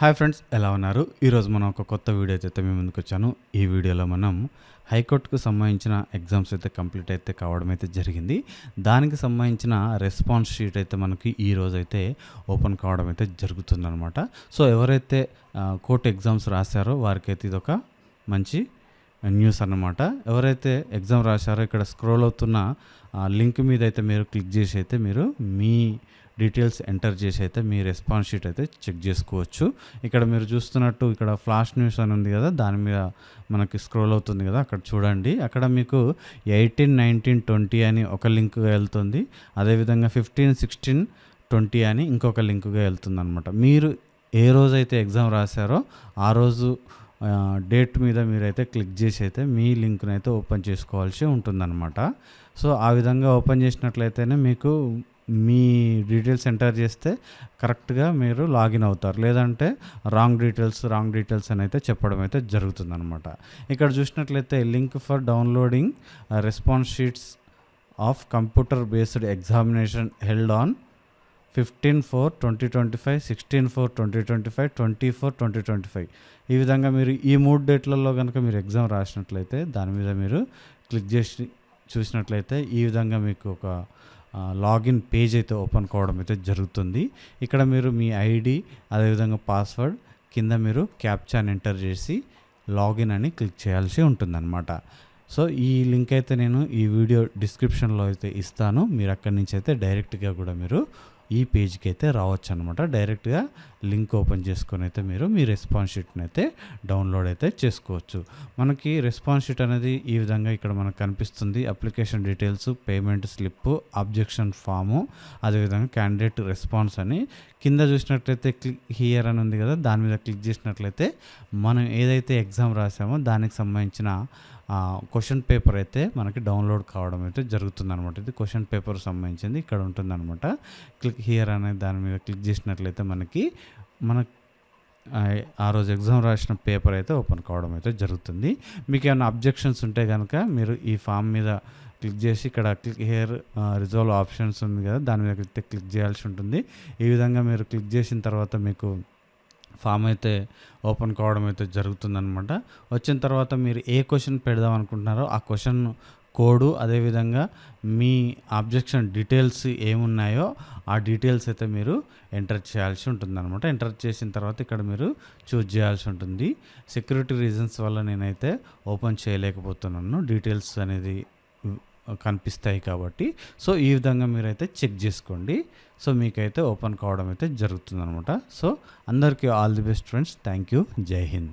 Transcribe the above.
Hi friends, ఎలా ఉన్నారు? ఈరోజు మనం ఒక కొత్త వీడియో అయితే మీ ముందుకు వచ్చాను. ఈ వీడియోలో మనం హైకోర్టుకు సంబంధించిన ఎగ్జామ్స్ అయితే కంప్లీట్ అయితే కావడం అయితే జరిగింది. దానికి సంబంధించిన రెస్పాన్స్ షీట్ అయితే మనకి ఈ రోజు అయితే ఓపెన్ కావడం అయితే జరుగుతుందనమాట. సో ఎవరైతే కోర్టు ఎగ్జామ్స్ రాశారో వారికైతే ఇదొక మంచి న్యూస్ అన్నమాట. ఎవరైతే ఎగ్జామ్ రాశారో ఇక్కడ స్క్రోల్ అవుతున్న లింక్ మీద అయితే మీరు క్లిక్ చేసి అయితే మీరు మీ డీటెయిల్స్ ఎంటర్ చేసి అయితే మీ రెస్పాన్స్ షీట్ అయితే చెక్ చేసుకోవచ్చు. ఇక్కడ మీరు చూస్తున్నట్టు ఇక్కడ ఫ్లాష్ న్యూస్ అని ఉంది కదా, దాని మీద మనకి స్క్రోల్ అవుతుంది కదా, అక్కడ చూడండి. అక్కడ మీకు 18, 19, 20 అని ఒక లింక్గా వెళ్తుంది. అదేవిధంగా 15, 16, 20 అని ఇంకొక లింక్గా వెళ్తుంది అనమాట. మీరు ఏ రోజైతే ఎగ్జామ్ రాశారో ఆ రోజు డేట్ మీద మీరైతే క్లిక్ చేసి అయితే మీ లింక్ని అయితే ఓపెన్ చేసుకోవాల్సి ఉంటుందన్నమాట. సో ఆ విధంగా ఓపెన్ చేసినట్లయితేనే మీకు మీ డీటెయిల్స్ ఎంటర్ చేస్తే కరెక్ట్గా మీరు లాగిన్ అవుతారు. లేదంటే రాంగ్ డీటెయిల్స్ అని అయితే చెప్పడం అయితే జరుగుతుందన్నమాట. ఇక్కడ చూసినట్లయితే link for downloading response sheets of computer based examination held on 15/4/2025, 16/4/2025, 20/4/2025. ఈ విధంగా మీరు ఈ 3 డేట్లలో కనుక మీరు ఎగ్జామ్ రాసినట్లయితే దాని మీద మీరు క్లిక్ చేసి చూసినట్లయితే ఈ విధంగా మీకు ఒక లాగిన్ పేజ్ అయితే ఓపెన్ కావడం అయితే జరుగుతుంది. ఇక్కడ మీరు మీ ఐడి అదేవిధంగా పాస్వర్డ్ కింద మీరు క్యాప్చాని ఎంటర్ చేసి లాగిన్ అని క్లిక్ చేయాల్సి ఉంటుందన్నమాట. సో ఈ లింక్ అయితే నేను ఈ వీడియో డిస్క్రిప్షన్లో అయితే ఇస్తాను. మీరు అక్కడి నుంచి అయితే డైరెక్ట్గా కూడా మీరు ఈ పేజ్కి అయితే రావచ్చు అనమాట. డైరెక్ట్గా లింక్ ఓపెన్ చేసుకొని అయితే మీరు మీ రెస్పాన్స్ షీట్ని అయితే డౌన్లోడ్ అయితే చేసుకోవచ్చు. మనకి రెస్పాన్స్ షీట్ అనేది ఈ విధంగా ఇక్కడ మనకు కనిపిస్తుంది. Application details, payment slip, objection form, అదేవిధంగా క్యాండిడేట్ రెస్పాన్స్ అని కింద చూసినట్లయితే క్లిక్ హియర్ అని ఉంది కదా, దాని మీద క్లిక్ చేసినట్లయితే మనం ఏదైతే ఎగ్జామ్ రాసామో దానికి సంబంధించిన క్వశ్చన్ పేపర్ అయితే మనకి డౌన్లోడ్ కావడం అయితే జరుగుతుందన్నమాట. ఇది క్వశ్చన్ పేపర్ సంబంధించింది ఇక్కడ ఉంటుందన్నమాట. క్లిక్ హియర్ అనే దాని మీద క్లిక్ చేసినట్లయితే మన ఆ రోజు ఎగ్జామ్ రాసిన పేపర్ అయితే ఓపెన్ కావడం అయితే జరుగుతుంది. మీకు ఏమైనా అబ్జెక్షన్స్ ఉంటే కనుక మీరు ఈ ఫామ్ మీద క్లిక్ చేసి ఇక్కడ క్లిక్ హియర్ రిజాల్వ్ ఆప్షన్స్ ఉంది కదా, దాని మీద క్లిక్ చేయాల్సి ఉంటుంది. ఈ విధంగా మీరు క్లిక్ చేసిన తర్వాత మీకు ఫామ్ అయితే ఓపెన్ కావడం అయితే జరుగుతుందన్నమాట. వచ్చిన తర్వాత మీరు ఏ క్వశ్చన్ పెడదాం అనుకుంటున్నారో ఆ క్వశ్చన్ కోడు, అదేవిధంగా మీ అబ్జెక్షన్ డీటెయిల్స్ ఏమున్నాయో ఆ డీటెయిల్స్ అయితే మీరు ఎంటర్ చేయాల్సి ఉంటుందన్నమాట. ఎంటర్ చేసిన తర్వాత ఇక్కడ మీరు చూజ్ చేయాల్సి ఉంటుంది. సెక్యూరిటీ రీజన్స్ వల్ల నేనైతే ఓపెన్ చేయలేకపోతున్నాను, డీటెయిల్స్ అనేది కనిపిస్తాయి కాబట్టి. సో ఈ విధంగా మీరైతే చెక్ చేసుకోండి. సో మీకైతే ఓపెన్ కావడం అయితే జరుగుతుందన్నమాట. సో అందరికీ all the best friends. Thank you. జై హింద్.